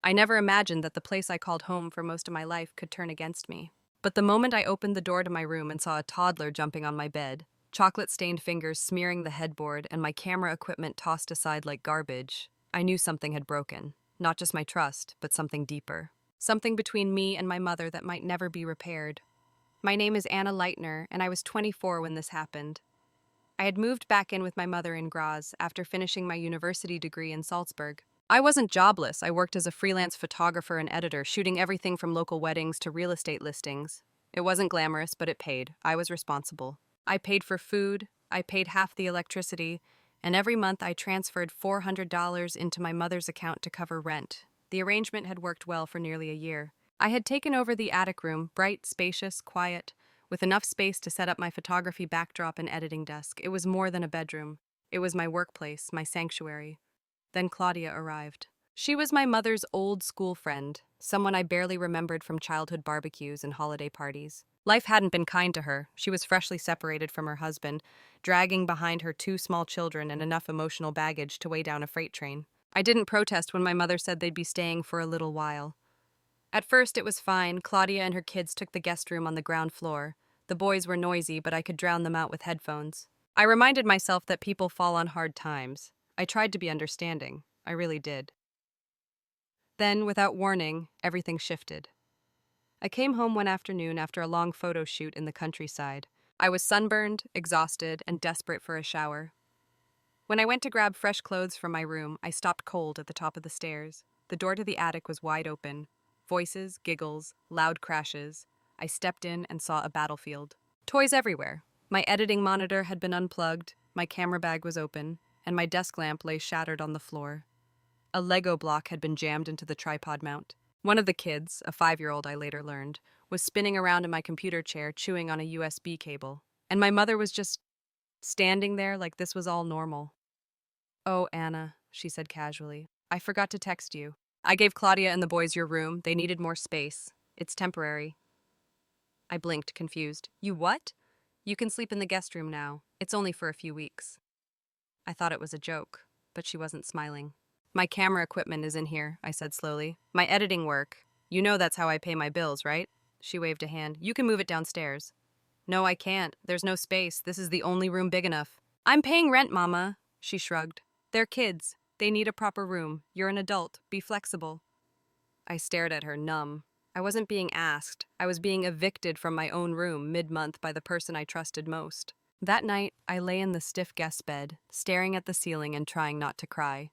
I never imagined that the place I called home for most of my life could turn against me. But the moment I opened the door to my room and saw a toddler jumping on my bed, chocolate-stained fingers smearing the headboard, and my camera equipment tossed aside like garbage, I knew something had broken. Not just my trust, but something deeper. Something between me and my mother that might never be repaired. My name is Anna Leitner, and I was 24 when this happened. I had moved back in with my mother in Graz after finishing my university degree in Salzburg. I wasn't jobless. I worked as a freelance photographer and editor, shooting everything from local weddings to real estate listings. It wasn't glamorous, but it paid. I was responsible. I paid for food, I paid half the electricity, and every month I transferred $400 into my mother's account to cover rent. The arrangement had worked well for nearly a year. I had taken over the attic room, bright, spacious, quiet, with enough space to set up my photography backdrop and editing desk. It was more than a bedroom. It was my workplace, my sanctuary. Then Claudia arrived. She was my mother's old school friend, someone I barely remembered from childhood barbecues and holiday parties. Life hadn't been kind to her. She was freshly separated from her husband, dragging behind her two small children and enough emotional baggage to weigh down a freight train. I didn't protest when my mother said they'd be staying for a little while. At first, it was fine. Claudia and her kids took the guest room on the ground floor. The boys were noisy, but I could drown them out with headphones. I reminded myself that people fall on hard times. I tried to be understanding. I really did. Then, without warning, everything shifted. I came home one afternoon after a long photo shoot in the countryside. I was sunburned, exhausted, and desperate for a shower. When I went to grab fresh clothes from my room, I stopped cold at the top of the stairs. The door to the attic was wide open. Voices, giggles, loud crashes. I stepped in and saw a battlefield. Toys everywhere. My editing monitor had been unplugged, my camera bag was open, and my desk lamp lay shattered on the floor. A Lego block had been jammed into the tripod mount. One of the kids, a 5-year-old I later learned, was spinning around in my computer chair chewing on a USB cable. And my mother was just standing there like this was all normal. "Oh, Anna," she said casually, "I forgot to text you. I gave Claudia and the boys your room. They needed more space. It's temporary." I blinked, confused. "You what?" "You can sleep in the guest room now. It's only for a few weeks." I thought it was a joke, but she wasn't smiling. "My camera equipment is in here," I said slowly. "My editing work. You know that's how I pay my bills, right?" She waved a hand. "You can move it downstairs." "No, I can't. There's no space. This is the only room big enough." "I'm paying rent, Mama," she shrugged. "They're kids. They need a proper room. You're an adult. Be flexible." I stared at her, numb. I wasn't being asked. I was being evicted from my own room mid-month by the person I trusted most. That night, I lay in the stiff guest bed, staring at the ceiling and trying not to cry.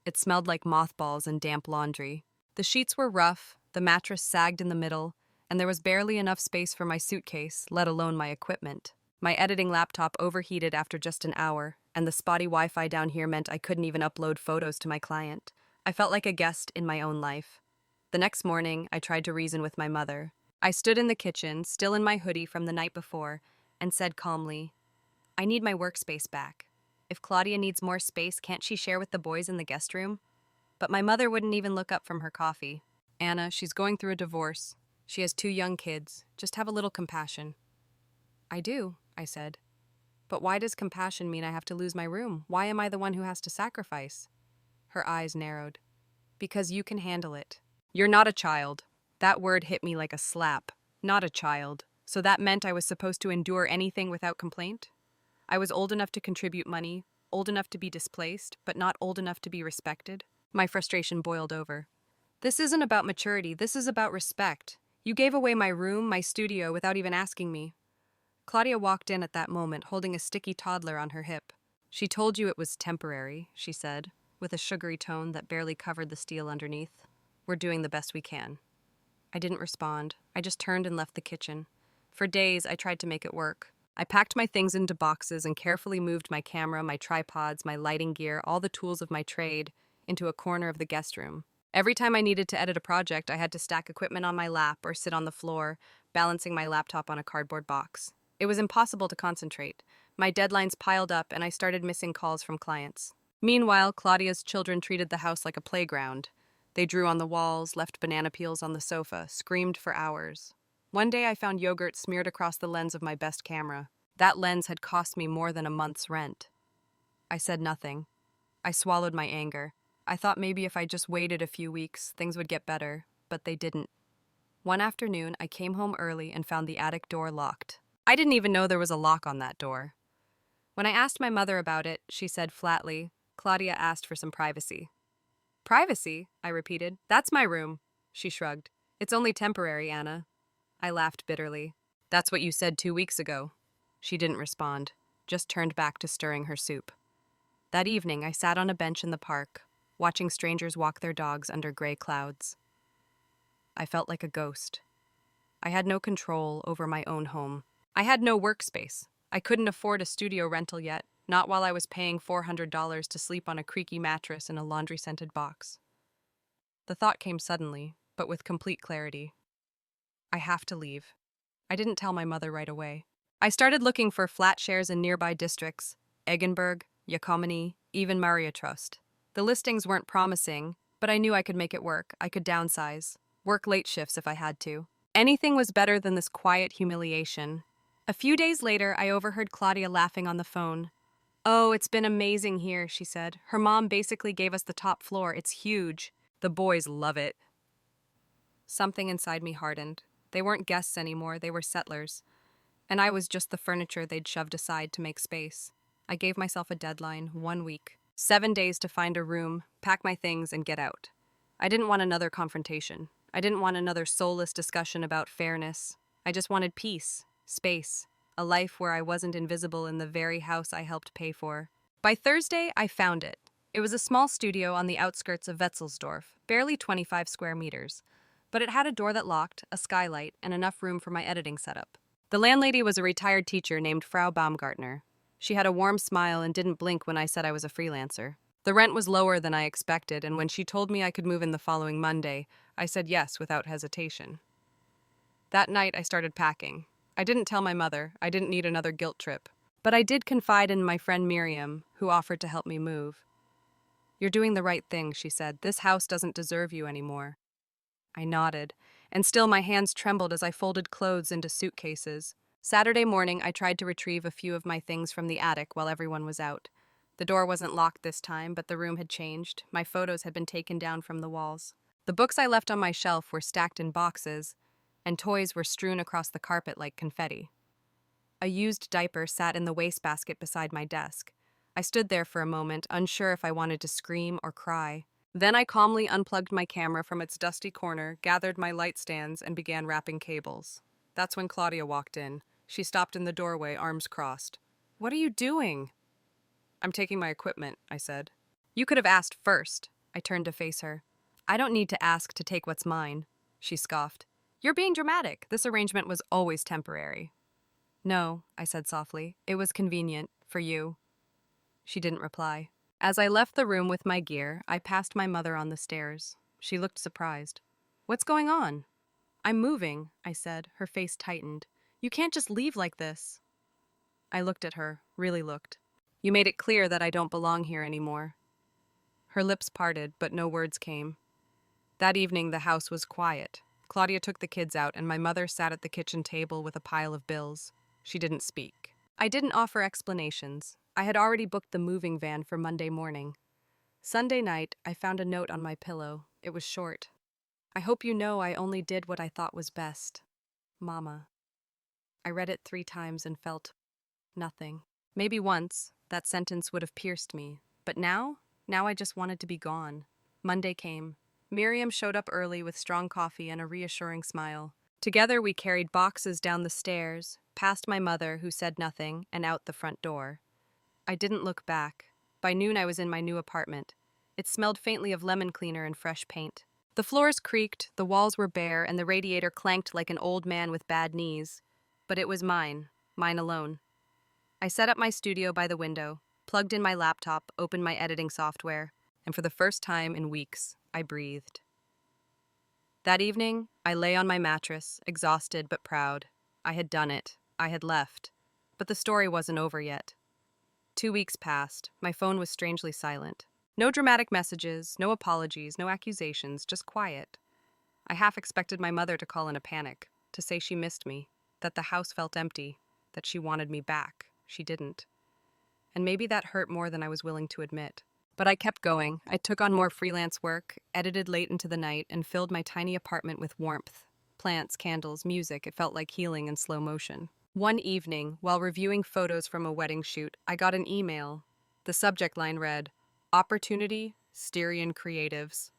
It smelled like mothballs and damp laundry. The sheets were rough, the mattress sagged in the middle, and there was barely enough space for my suitcase, let alone my equipment. My editing laptop overheated after just an hour, and the spotty Wi-Fi down here meant I couldn't even upload photos to my client. I felt like a guest in my own life. The next morning, I tried to reason with my mother. I stood in the kitchen, still in my hoodie from the night before, and said calmly, "I need my workspace back. If Claudia needs more space, can't she share with the boys in the guest room?" But my mother wouldn't even look up from her coffee. "Anna, she's going through a divorce. She has 2 young kids. Just have a little compassion." "I do," I said. "But why does compassion mean I have to lose my room? Why am I the one who has to sacrifice?" Her eyes narrowed. "Because you can handle it. You're not a child." That word hit me like a slap. Not a child. So that meant I was supposed to endure anything without complaint? I was old enough to contribute money, old enough to be displaced, but not old enough to be respected. My frustration boiled over. "This isn't about maturity, this is about respect. You gave away my room, my studio, without even asking me." Claudia walked in at that moment, holding a sticky toddler on her hip. "She told you it was temporary," she said, with a sugary tone that barely covered the steel underneath. "We're doing the best we can." I didn't respond. I just turned and left the kitchen. For days, I tried to make it work. I packed my things into boxes and carefully moved my camera, my tripods, my lighting gear, all the tools of my trade, into a corner of the guest room. Every time I needed to edit a project, I had to stack equipment on my lap or sit on the floor, balancing my laptop on a cardboard box. It was impossible to concentrate. My deadlines piled up, and I started missing calls from clients. Meanwhile, Claudia's children treated the house like a playground. They drew on the walls, left banana peels on the sofa, screamed for hours. One day I found yogurt smeared across the lens of my best camera. That lens had cost me more than a month's rent. I said nothing. I swallowed my anger. I thought maybe if I just waited a few weeks, things would get better, but they didn't. One afternoon, I came home early and found the attic door locked. I didn't even know there was a lock on that door. When I asked my mother about it, she said flatly, "Claudia asked for some privacy." "Privacy?" I repeated. "That's my room." She shrugged. "It's only temporary, Anna." I laughed bitterly. "That's what you said 2 weeks ago." She didn't respond, just turned back to stirring her soup. That evening, I sat on a bench in the park, watching strangers walk their dogs under gray clouds. I felt like a ghost. I had no control over my own home. I had no workspace. I couldn't afford a studio rental yet, not while I was paying $400 to sleep on a creaky mattress in a laundry-scented box. The thought came suddenly, but with complete clarity. I have to leave. I didn't tell my mother right away. I started looking for flat shares in nearby districts, Eggenberg, Yakomani, even Maria Trust. The listings weren't promising, but I knew I could make it work. I could downsize, work late shifts if I had to. Anything was better than this quiet humiliation. A few days later, I overheard Claudia laughing on the phone. "Oh, it's been amazing here," she said. "Her mom basically gave us the top floor. It's huge. The boys love it." Something inside me hardened. They weren't guests anymore, they were settlers. And I was just the furniture they'd shoved aside to make space. I gave myself a deadline, 1 week. 7 days to find a room, pack my things, and get out. I didn't want another confrontation. I didn't want another soulless discussion about fairness. I just wanted peace, space, a life where I wasn't invisible in the very house I helped pay for. By Thursday, I found it. It was a small studio on the outskirts of Wetzelsdorf, barely 25 square meters. But it had a door that locked, a skylight, and enough room for my editing setup. The landlady was a retired teacher named Frau Baumgartner. She had a warm smile and didn't blink when I said I was a freelancer. The rent was lower than I expected, and when she told me I could move in the following Monday, I said yes without hesitation. That night, I started packing. I didn't tell my mother. I didn't need another guilt trip. But I did confide in my friend Miriam, who offered to help me move. "You're doing the right thing," she said. "This house doesn't deserve you anymore." I nodded, and still my hands trembled as I folded clothes into suitcases. Saturday morning, I tried to retrieve a few of my things from the attic while everyone was out. The door wasn't locked this time, but the room had changed. My photos had been taken down from the walls. The books I left on my shelf were stacked in boxes, and toys were strewn across the carpet like confetti. A used diaper sat in the wastebasket beside my desk. I stood there for a moment, unsure if I wanted to scream or cry. Then I calmly unplugged my camera from its dusty corner, gathered my light stands, and began wrapping cables. That's when Claudia walked in. She stopped in the doorway, arms crossed. "What are you doing?" "I'm taking my equipment," I said. "You could have asked first." I turned to face her. "I don't need to ask to take what's mine," she scoffed. "You're being dramatic. This arrangement was always temporary." "No," I said softly. "It was convenient. For you." She didn't reply. As I left the room with my gear, I passed my mother on the stairs. She looked surprised. "What's going on?" "I'm moving," I said. Her face tightened. "You can't just leave like this." I looked at her, really looked. "You made it clear that I don't belong here anymore." Her lips parted, but no words came. That evening, the house was quiet. Claudia took the kids out, and my mother sat at the kitchen table with a pile of bills. She didn't speak. I didn't offer explanations. I had already booked the moving van for Monday morning. Sunday night, I found a note on my pillow. It was short. "I hope you know I only did what I thought was best. Mama." I read it 3 times and felt nothing. Maybe once, that sentence would have pierced me. But now I just wanted to be gone. Monday came. Miriam showed up early with strong coffee and a reassuring smile. Together we carried boxes down the stairs, past my mother, who said nothing, and out the front door. I didn't look back. By noon I was in my new apartment. It smelled faintly of lemon cleaner and fresh paint. The floors creaked, the walls were bare, and the radiator clanked like an old man with bad knees. But it was mine alone. I set up my studio by the window, plugged in my laptop, opened my editing software, and for the first time in weeks, I breathed. That evening, I lay on my mattress, exhausted but proud. I had done it. I had left. But the story wasn't over yet. 2 weeks passed. My phone was strangely silent. No dramatic messages, no apologies, no accusations, just quiet. I half expected my mother to call in a panic, to say she missed me, that the house felt empty, that she wanted me back. She didn't. And maybe that hurt more than I was willing to admit. But I kept going. I took on more freelance work, edited late into the night, and filled my tiny apartment with warmth. Plants, candles, music, it felt like healing in slow motion. One evening, while reviewing photos from a wedding shoot, I got an email. The subject line read, Opportunity, Styrian Creatives.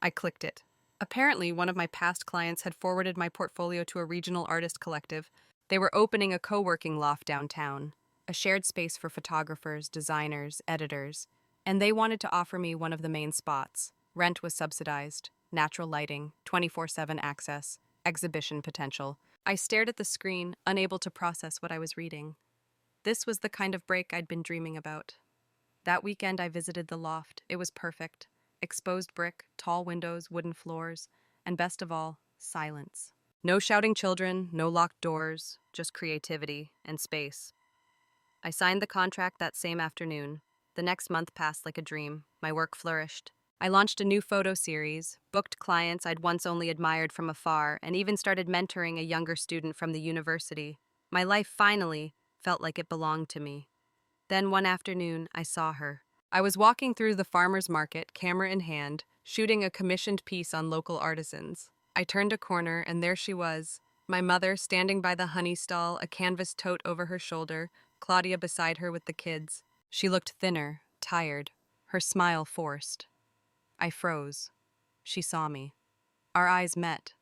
I clicked it. Apparently, one of my past clients had forwarded my portfolio to a regional artist collective. They were opening a co-working loft downtown, a shared space for photographers, designers, editors, and they wanted to offer me one of the main spots. Rent was subsidized, natural lighting, 24/7 access, exhibition potential. I stared at the screen, unable to process what I was reading. This was the kind of break I'd been dreaming about. That weekend, I visited the loft. It was perfect. Exposed brick, tall windows, wooden floors, and best of all, silence. No shouting children, no locked doors, just creativity and space. I signed the contract that same afternoon. The next month passed like a dream. My work flourished. I launched a new photo series, booked clients I'd once only admired from afar, and even started mentoring a younger student from the university. My life finally felt like it belonged to me. Then one afternoon, I saw her. I was walking through the farmer's market, camera in hand, shooting a commissioned piece on local artisans. I turned a corner, and there she was, my mother standing by the honey stall, a canvas tote over her shoulder, Claudia beside her with the kids. She looked thinner, tired, her smile forced. I froze. She saw me. Our eyes met.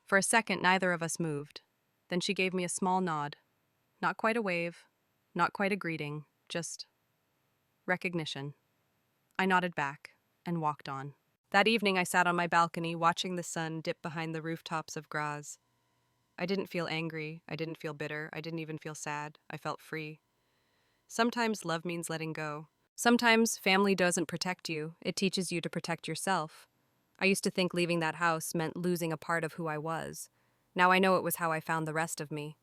For a second, neither of us moved. Then she gave me a small nod. Not quite a wave, not quite a greeting, just recognition. I nodded back and walked on. That evening, I sat on my balcony, watching the sun dip behind the rooftops of Graz. I didn't feel angry. I didn't feel bitter. I didn't even feel sad. I felt free. Sometimes love means letting go. Sometimes family doesn't protect you. It teaches you to protect yourself. I used to think leaving that house meant losing a part of who I was. Now I know it was how I found the rest of me.